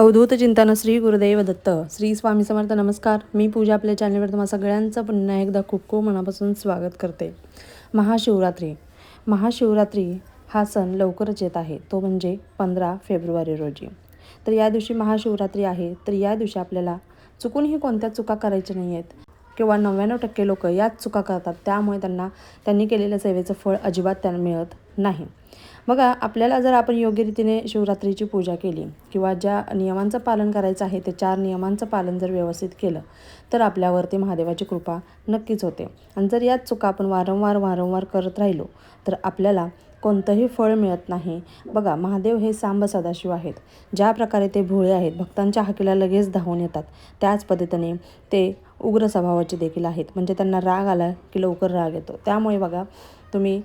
अवधूत चिंतन श्री गुरुदेव दत्त. श्री स्वामी समर्थ. नमस्कार. मी पूजा आपल्या चॅनलवर तुम्हा सगळ्यांचं पुन्हा एकदा खूप खूप मनापासून स्वागत करते. महाशिवरात्री हा सण लवकरच येत आहे, तो म्हणजे 15 फेब्रुवारी रोजी. तर या दिवशी महाशिवरात्री आहे. तर या दिवशी आपल्याला चुकूनही कोणत्या चुका करायच्या नाही आहेत किंवा 99% लोक याच चुका करतात, त्यामुळे त्यांनी केलेल्या सेवेचं फळ अजिबात त्यांना मिळत नाही. बघा, आपल्याला जर आपण योग्य रीतीने शिवरात्रीची पूजा केली किंवा ज्या नियमांचं पालन करायचं आहे ते 4 नियमांचं पालन जर व्यवस्थित केलं तर आपल्यावरती महादेवाची कृपा नक्कीच होते. आणि जर याच चुका आपण वारंवार करत राहिलो तर आपल्याला कोणतंही फळ मिळत नाही. बघा, महादेव हे सांब सदाशिव आहेत. ज्या प्रकारे ते भोळे आहेत, भक्तांच्या हाकेला लगेच धावून येतात, त्याच पद्धतीने ते उग्र स्वभावाचे देखील आहेत. म्हणजे त्यांना राग आला की लवकर राग येतो. त्यामुळे बघा, तुम्ही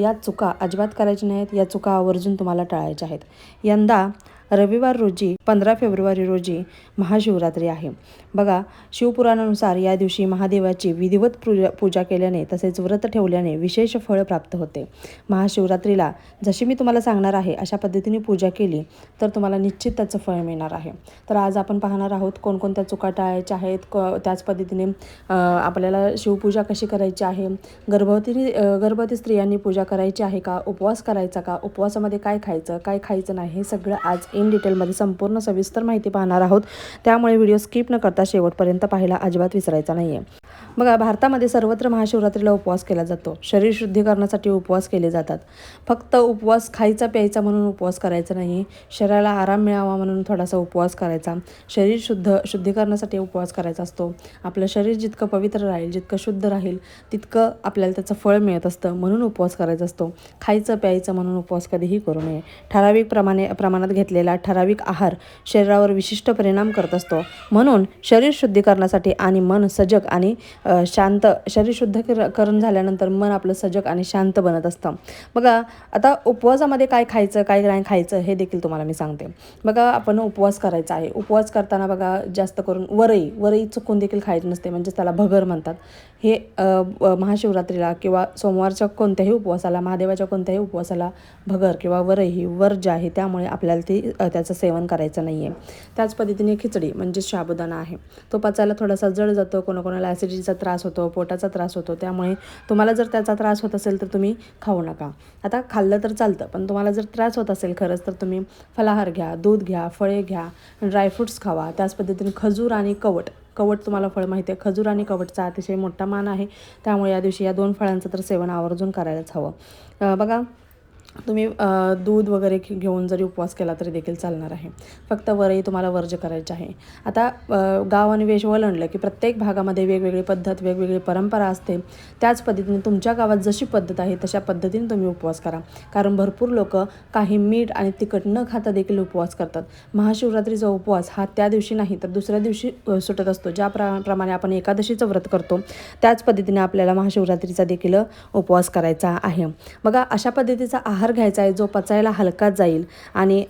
या चुका अजिबात करायची नाहीत. या चुका आवर्जून तुम्हाला टाळायच्या आहेत. यंदा रविवार रोजी 15 फेब्रुवारी रोजी महाशिवरात्री आहे. बघा, शिवपुराणानुसार या दिवशी महादेवाची विधिवत पूजा केल्याने तसेच व्रत ठेवल्याने विशेष फळ प्राप्त होते. महाशिवरात्रीला जशी मी तुम्हाला सांगणार आहे अशा पद्धतीने पूजा केली तर तुम्हाला निश्चित त्याचं फळ मिळणार आहे. तर आज आपण पाहणार आहोत कोणकोणत्या चुका टाळायच्या आहेत, त्याच पद्धतीने आपल्याला शिवपूजा कशी करायची आहे, गर्भवती स्त्रियांनी पूजा करायची आहे का, उपवास करायचा का, उपवासामध्ये काय खायचं काय खायचं नाही, हे सगळं आज इन डिटेलमध्ये संपूर्ण सविस्तर माहिती पाहणार आहोत. त्यामुळे व्हिडिओ स्किप न करता शेवटपर्यंत पाहायला अजिबात विसरायचा नाही आहे. बघा, भारतामध्ये सर्वत्र महाशिवरात्रीला उपवास केला जातो. शरीर शुद्धीकरणासाठी उपवास केले जातात. फक्त उपवास खायचा प्यायचा म्हणून उपवास करायचा नाही. शरीराला आराम मिळावा म्हणून थोडासा उपवास करायचा. शरीर शुद्धीकरणासाठी उपवास करायचा असतो. आपलं शरीर जितकं पवित्र राहील, जितकं शुद्ध राहील, तितकं आपल्याला त्याचं फळ मिळत असतं. म्हणून उपवास करायचा असतो. खायचं प्यायचं म्हणून उपवास कधीही करू नये. ठराविक प्रमाणात घेतलेला ठराविक आहार शरीरावर विशिष्ट परिणाम करत असतो. म्हणून शरीर शुद्धीकरणासाठी आणि मन सजग आणि शांत, शरीर शुद्धीकरण झाल्यानंतर मन आपलं सजग आणि शांत बनत असतं. बघा, आता उपवासामध्ये काय खायचं काय नाही खायचं हे देखील तुम्हाला मी सांगते. बघा, आपण उपवास करायचा आहे. उपवास करताना बघा, जास्त करून वरई चुकून देखील खायचं नसते, म्हणजेच त्याला भगर म्हणतात. हे महाशिवरात्रीला किंवा सोमवारच्या कोणत्याही उपवासाला, महादेवाच्या कोणत्याही उपवासाला भगर किंवा वरई ही वर्ज्य आहे. त्यामुळे आपल्याला त्याचं सेवन करायचं नाही आहे. त्याच पद्धतीने खिचडी म्हणजे साबुदाणा आहे, तो पचायला थोडासा जड जातो. कोणाकोणाला ॲसिडिटीचा त्रास होतो, पोटाचा त्रास होतो. त्यामुळे तुम्हाला जर त्याचा त्रास होत असेल तर तुम्ही खाऊ नका. आता खाल्लं तर चालतं, पण तुम्हाला जर त्रास होत असेल खरंच तर तुम्ही फलाहार घ्या, दूध घ्या, फळे घ्या, ड्रायफ्रूट्स खावा. त्याच पद्धतीने खजूर आणि कवट तुम्हाला फळ माहिती आहे. खजूर आणि कवटचा अतिशय मोठा मान आहे. त्यामुळे या दिवशी या 2 फळांचं तर सेवन आवर्जून करायलाच हवं. बघा, तुम्ही दूध वगैरे घेऊन जरी उपवास केला तरी देखील चालणार आहे. फक्त वरई तुम्हाला वर्ज्य करायची आहे. आता गाव आणि वेश ओलांडलं की प्रत्येक भागामध्ये वेगवेगळी पद्धत, वेगवेगळी परंपरा असते. त्याच पद्धतीने तुमच्या गावात जशी पद्धत आहे तशा पद्धतीने तुम्ही उपवास करा. कारण भरपूर लोक काही मीठ आणि तिखट न खाता देखील उपवास करतात. महाशिवरात्रीचा उपवास हा त्या दिवशी नाही तर दुसऱ्या दिवशी सुटत असतो. ज्याप्रमाणे आपण एकादशीचं व्रत करतो त्याच पद्धतीने आपल्याला महाशिवरात्रीचा देखील उपवास करायचा आहे. बघा, अशा पद्धतीचा आहार घ्यायचा आहे जो पचायला हलका जाईल आणि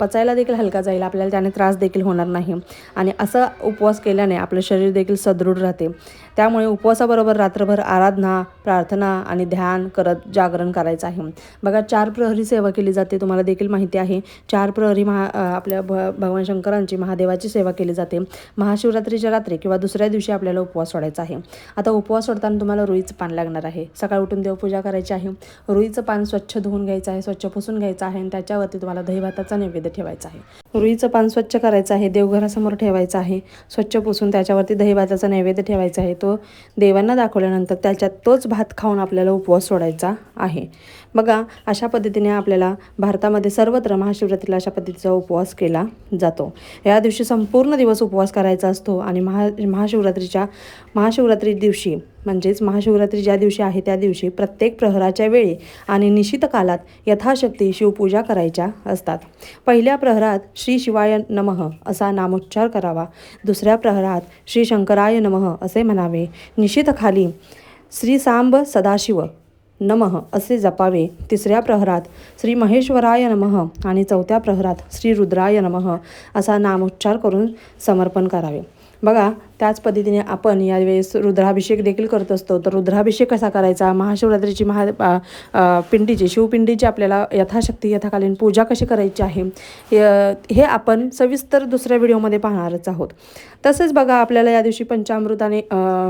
पचायला देखील हलका जाईल. आपल्याला त्याने त्रास देखील होणार नाही. आणि असा उपवास केल्याने आपलं शरीर देखील सदृढ राहते. त्यामुळे उपवासाबरोबर रात्रभर आराधना, प्रार्थना आणि ध्यान करत जागरण करायचं आहे. बघा, 4 प्रहरी सेवा केली जाते. तुम्हाला देखील माहिती आहे. 4 प्रहरी आपल्या भगवान शंकरांची, महादेवाची सेवा केली जाते. महाशिवरात्रीच्या रात्री किंवा दुसऱ्या दिवशी आपल्याला उपवास सोडायचा आहे. आता उपवास सोडताना तुम्हाला रुईचं पान लागणार आहे. सकाळी उठून देवपूजा करायची आहे. रुईचं पान स्वच्छ धुवून घ्यायचं आहे, स्वच्छ पुसून घ्यायचं आहे आणि त्याच्यावरती तुम्हाला दहीभाताचा नैवेद्य ठेवायचा आहे. रुईचं पान स्वच्छ करायचं आहे, देवघरासमोर ठेवायचं आहे. स्वच्छ पुसून त्याच्यावरती दहीभाताचा नैवेद्य ठेवायचा आहे. तो देवांना दाखवल्यानंतर त्याच्यात तोच भात खाऊन आपल्याला उपवास सोडायचा आहे. बघा, अशा पद्धतीने आपल्याला भारतामध्ये सर्वत्र महाशिवरात्रीला अशा पद्धतीचा उपवास केला जातो. या दिवशी संपूर्ण दिवस उपवास करायचा असतो आणि महाशिवरात्री दिवशी म्हणजेच महाशिवरात्री ज्या दिवशी आहे त्या दिवशी प्रत्येक प्रहराच्या वेळी आणि निशित कालात यथाशक्ती शिवपूजा करायच्या असतात. पहिल्या प्रहरात श्री शिवाय नमः असा नामोच्चार करावा. दुसऱ्या प्रहरात श्री शंकराय नमः असे म्हणावे. निशित खाली श्री सांब सदाशिव नमः असे जपावे. तिसऱ्या प्रहरात श्री महेश्वराय नमः आणि चौथ्या प्रहरात श्री रुद्राय नमः असा नामोच्चार करून समर्पण करावे. बघा त्याच पद्धतीने आपण यावेळेस रुद्राभिषेक देखील करत असतो. तर रुद्राभिषेक कसा करायचा, महाशिवरात्रीची पिंडीची शिवपिंडीची आपल्याला यथाशक्ती यथाकालीन पूजा कशी करायची आहे हे आपण सविस्तर दुसऱ्या व्हिडिओमध्ये पाहणारच आहोत. तसेच बघा आपल्याला या दिवशी पंचामृताने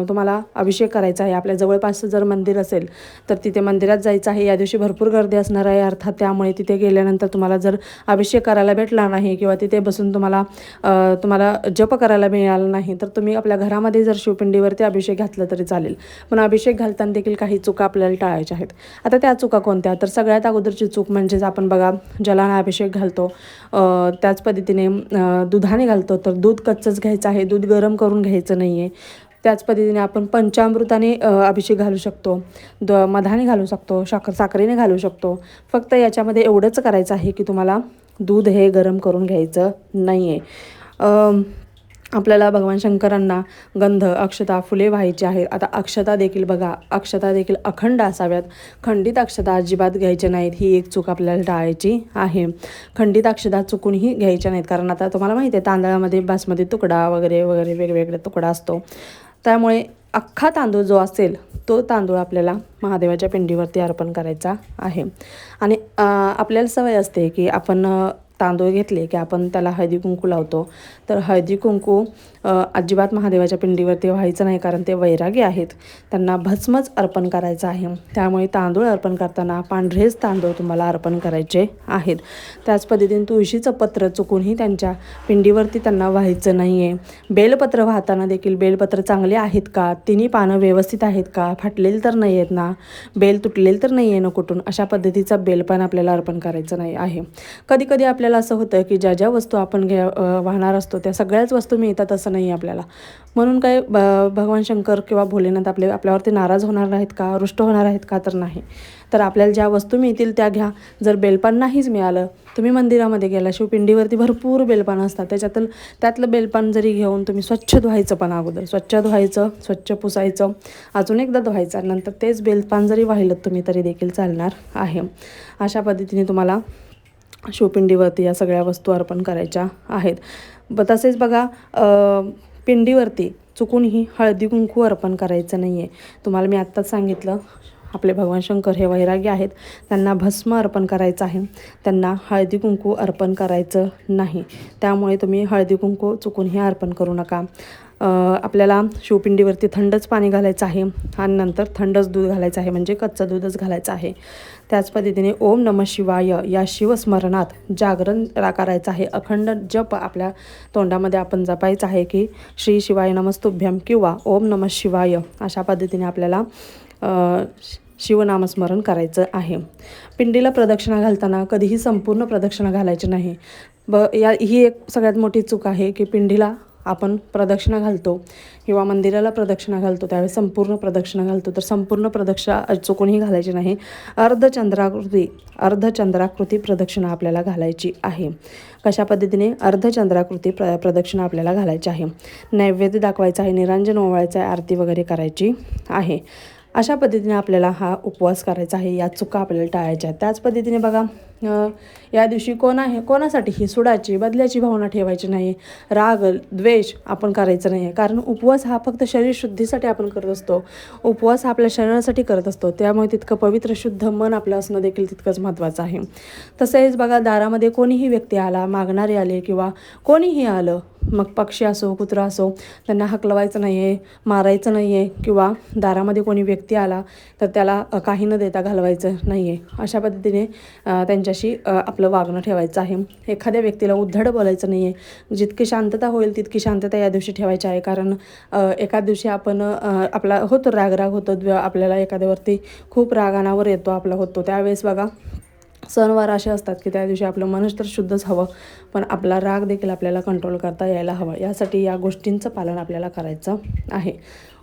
तुम्हाला अभिषेक करायचा आहे. आपल्या जवळपास जर मंदिर असेल तर तिथे मंदिरात जायचं आहे. या दिवशी भरपूर गर्दी असणार आहे अर्थात, त्यामुळे तिथे गेल्यानंतर तुम्हाला जर अभिषेक करायला भेटला नाही किंवा तिथे बसून तुम्हाला जप करायला मिळालं नाही तर तुम्ही आपल्या घरामध्ये जर शिवपिंडीवरती अभिषेक घातला तरी चालेल. पण अभिषेक घालताना देखील काही चुका आपल्याला टाळायच्या आहेत. आता त्या चुका कोणत्या, तर सगळ्यात अगोदरची चूक म्हणजेच आपण बघा जलाने अभिषेक घालतो, त्याच पद्धतीने दुधाने घालतो. तर दूध कच्चंच घ्यायचं आहे, दूध गरम करून घ्यायचं नाही आहे. त्याच पद्धतीने आपण पंचामृताने अभिषेक घालू शकतो, मधाने घालू शकतो, साखरेने घालू शकतो. फक्त याच्यामध्ये एवढंच करायचं आहे की तुम्हाला दूध हे गरम करून घ्यायचं नाही आहे. आपल्याला भगवान शंकरांना गंध, अक्षता, फुले व्हायची आहेत. आता अक्षता देखील बघा, अक्षता देखील अखंड असाव्यात, खंडित अक्षता अजिबात घ्यायच्या नाहीत. ही एक चूक आपल्याला टाळायची आहे. खंडित अक्षता चुकूनही घ्यायच्या नाहीत, कारण आता तुम्हाला माहिती आहे तांदळामध्ये बासमती तुकडा वगैरे वगैरे वेगवेगळे तुकडा असतो. त्यामुळे अख्खा तांदूळ जो असेल तो तांदूळ आपल्याला महादेवाच्या पिंडीवरती अर्पण करायचा आहे. आणि आपल्याला सवय असते की आपण तांदूळ घेतले की आपण त्याला हळदी कुंकू लावतो. तर हळदी कुंकू अजिबात महादेवाच्या पिंडीवरती व्हायचं नाही, कारण ते वैरागी आहेत, त्यांना भस्मच अर्पण करायचं आहे. त्यामुळे तांदूळ अर्पण करताना पांढरेच तांदूळ तुम्हाला अर्पण करायचे आहेत. त्याच पद्धतीने तुळशीचं पत्र चुकूनही त्यांच्या पिंडीवरती त्यांना व्हायचं नाही आहे. बेलपत्र वाहताना देखील बेलपत्र चांगले आहेत का, तिन्ही पानं व्यवस्थित आहेत का, फाटलेली तर नाही आहेत ना, बेल तुटलेली तर नाही आहे ना कुठून, अशा पद्धतीचा बेलपान आपल्याला अर्पण करायचं नाही आहे. कधी कधी आपल्याला असं होतं की ज्या ज्या वस्तू आपण वाहणार असतो त्या सगळ्याच वस्तू मिळतात असं नाही आपल्याला. म्हणून काय भगवान शंकर किंवा भोलेनाथ आपल्यावरती नाराज होणार आहेत का, रुष्ट होणार आहेत का, तर नाही. तर आपल्याला ज्या वस्तू मिळतील त्या घ्या. जर बेलपान नाहीच मिळालं, तुम्ही मंदिरामध्ये गेला, शिवपिंडीवरती भरपूर बेलपान असतात, त्यातलं बेलपान जरी घेऊन तुम्ही स्वच्छ धुवायचं, पण अगोदर स्वच्छ धुवायचं, स्वच्छ पुसायचं, अजून एकदा धुवायचं, नंतर तेच बेलपान जरी वाहिलं तुम्ही तरी देखील चालणार आहे. अशा पद्धतीने तुम्हाला शिवपिंडीवरती या सगळ्या वस्तू अर्पण करायच्या आहेत. तसेच बघा पिंडीवरती चुकूनही हळदी कुंकू अर्पण करायचं नाही आहे. तुम्हाला मी आत्ताच सांगितलं आपले भगवान शंकर हे वैरागी आहेत, त्यांना भस्म अर्पण करायचं आहे, त्यांना हळदी कुंकू अर्पण करायचं नाही. त्यामुळे तुम्ही हळदी कुंकू चुकूनही अर्पण करू नका. आपल्याला शिवपिंडीवरती थंडच पाणी घालायचं आहे आणि नंतर थंडच दूध घालायचं आहे, म्हणजे कच्चं दूधच घालायचं आहे. त्याच पद्धतीने ओम नमः शिवाय या शिवस्मरणात जागरण करायचं आहे. अखंड जप आपल्या तोंडामध्ये आपण जपायचं आहे की श्री शिवाय नमस्तुभ्यम किंवा ओम नमः शिवाय, अशा पद्धतीने आपल्याला शिवनामस्मरण करायचं आहे. पिंडीला प्रदक्षिणा घालताना कधीही संपूर्ण प्रदक्षिणा घालायची नाही. ही एक सगळ्यात मोठी चूक आहे की पिंडीला आपण प्रदक्षिणा घालतो किंवा मंदिराला प्रदक्षिणा घालतो त्यावेळेस संपूर्ण प्रदक्षिणा घालतो, तर संपूर्ण प्रदक्षिणा चुकूनही घालायची नाही. अर्धचंद्राकृती प्रदक्षिणा आपल्याला घालायची आहे. कशा पद्धतीने अर्धचंद्राकृती प्रदक्षिणा आपल्याला घालायची आहे. नैवेद्य दाखवायचा आहे, निरांजन ओवाळायचं आहे, आरती वगैरे करायची आहे. अशा पद्धतीने आपल्याला हा उपवास करायचा आहे. या चुका आपल्याला टाळायच्या आहेत. त्याच पद्धतीने बघा या दिवशी कोणासाठी ही सुडाची बदल्याची भावना ठेवायची नाही. राग द्वेष आपण करायचं नाही आहे, कारण उपवास हा फक्त शरीर शुद्धीसाठी आपण करत असतो. उपवास हा आपल्या शरीरासाठी करत असतो, त्यामुळे तितकं पवित्र शुद्ध मन आपलं असणं देखील तितकंच महत्त्वाचं आहे. तसेच बघा दारामध्ये कोणीही व्यक्ती आला, मागणारे आले किंवा कोणीही आलं, मग पक्षी असो कुत्रा असो, त्यांना हकलवायचं नाही आहे, मारायचं नाही आहे, किंवा दारामध्ये कोणी व्यक्ती आला तर त्याला काही न देता घालवायचं नाही आहे. अशा पद्धतीने त्यांच्याशी आपलं वागणं ठेवायचं आहे. एखाद्या व्यक्तीला उद्धट बोलायचं नाही आहे. जितकी शांतता होईल तितकी शांतता या दिवशी ठेवायची आहे, कारण एखाद दिवशी आपण आपला होतो राग होतो, आपल्याला एखाद्यावरती खूप राग अनावर येतो आपला होतो, त्यावेळेस बघा सणवार असे असतात की त्या दिवशी आपलं मनच तर शुद्धच हवं, पण आपला राग देखील आपल्याला कंट्रोल करता यायला हवा. यासाठी या गोष्टींचं पालन आपल्याला करायचं आहे.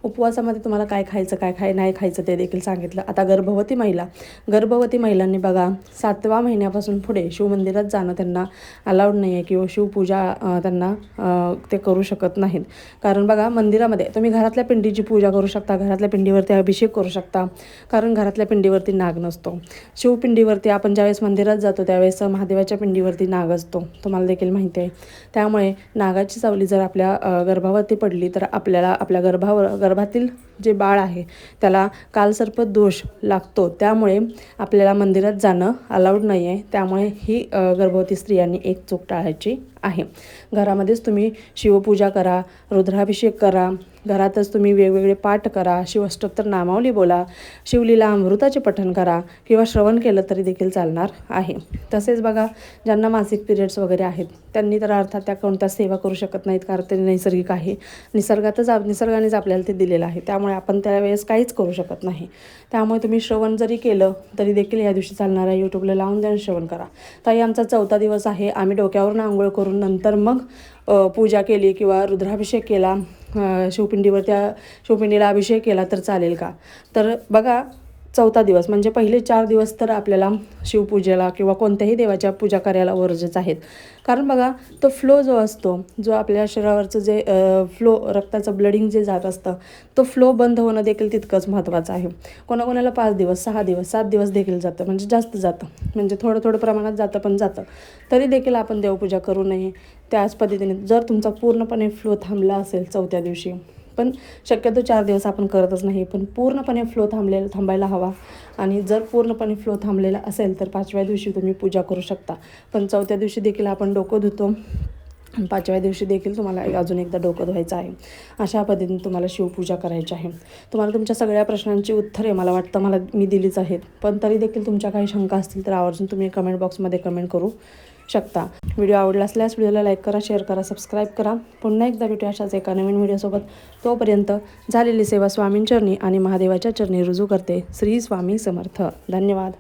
उपवासामध्ये तुम्हाला काय खायचं काय नाही खायचं ते देखील सांगितलं. आता गर्भवती महिलांनी बघा 7व्या महिन्यापासून पुढे शिवमंदिरात जाणं त्यांना अलाउड नाही आहे किंवा शिवपूजा त्यांना ते करू शकत नाहीत. कारण बघा मंदिरामध्ये तुम्ही घरातल्या पिंडीची पूजा करू शकता, घरातल्या पिंडीवरती अभिषेक करू शकता, कारण घरातल्या पिंडीवरती नाग नसतो. शिवपिंडीवरती आपण ज्यावेळेस मंदिरात जातो त्यावेळेस महादेवाच्या पिंडीवरती नाग असतो, तुम्हाला देखील माहिती आहे. त्यामुळे नागाची सावली जर आपल्या गर्भावरती पडली तर आपल्याला आपल्या गर्भातील जे बाळ आहे त्याला कालसर्प दोष लागतो. त्यामुळे आपल्याला मंदिरात जाणं अलाउड नाही आहे. त्यामुळे ही गर्भवती स्त्रियांनी एक चूक टाळायची आहे. घरामध्येच तुम्ही शिवपूजा करा, रुद्राभिषेक करा, घरातच तुम्ही वेगवेगळे पाठ करा, शिवअष्टोत्तर नामावली बोला, शिवलीला अमृताचे पठण करा किंवा श्रवण केलं तरी देखील चालणार आहे. तसेच बघा ज्यांना मासिक पिरियड्स वगैरे आहेत त्यांनी तर अर्थात त्या कोणत्या सेवा करू शकत नाहीत, कारण ते नैसर्गिक आहे. निसर्गानेच आपल्याला ते दिलेलं आहे. त्यामुळे आपण त्यावेळेस काहीच करू शकत नाही. त्यामुळे तुम्ही श्रवण जरी केलं तरी देखील या दिवशी चालणार आहे. यूट्यूबला लावून द्या, श्रवण करा. ताई आमचा 4था दिवस आहे, आम्ही डोक्यावरून आंघोळ करून नंतर मग पूजा केली किंवा रुद्राभिषेक केला, शिवपिंडीला अभिषेक केला तर चालेल का? तर बघा 4था दिवस म्हणजे पहिले 4 दिवस तर आपल्याला शिवपूजेला किंवा कोणत्याही देवाच्या पूजा करायला वर्जच आहेत. कारण बघा तो फ्लो जो असतो, जो आपल्या शरीरावरचं जे फ्लो रक्ताचं ब्लडिंग जे जात असतं तो फ्लो बंद होणं देखील तितकंच महत्त्वाचं आहे. कोणाकोणाला 5 दिवस 6 दिवस 7 दिवस देखील जातं, म्हणजे जास्त जातं, म्हणजे थोडं प्रमाणात जातं पण जातं. तरी देखील आपण देवपूजा करू नये. त्याच पद्धतीने जर तुमचा पूर्णपणे फ्लो थांबला असेल 4थ्या दिवशी, पण शक्यतो 4 दिवस आपण करतच नाही, पण पूर्णपणे फ्लो थांबायला हवा. आणि जर पूर्णपणे फ्लो थांबलेला असेल तर 5व्या दिवशी तुम्ही पूजा करू शकता. पण 4थ्या दिवशी देखील आपण डोकं धुतो, 5व्या दिवशी देखील तुम्हाला अजून एकदा डोकं धुवायचं आहे. अशा पद्धतीने तुम्हाला शिवपूजा करायची आहे. तुम्हाला तुमच्या सगळ्या प्रश्नांची उत्तरे मला वाटतं मी दिलीच आहेत, पण तरी देखील तुमच्या काही शंका असतील तर आवर्जून तुम्ही कमेंट बॉक्समध्ये कमेंट करू शकता. व्हिडिओ आवडला असल्यास व्हिडिओला लाईक करा, शेअर करा, सबस्क्राईब करा. पुन्हा एकदा भेटूया अशाच एका नवीन व्हिडिओसोबत. तोपर्यंत झालेली सेवा स्वामींचरणी आणि महादेवाच्या चरणी रुजू करते. श्री स्वामी समर्थ. धन्यवाद.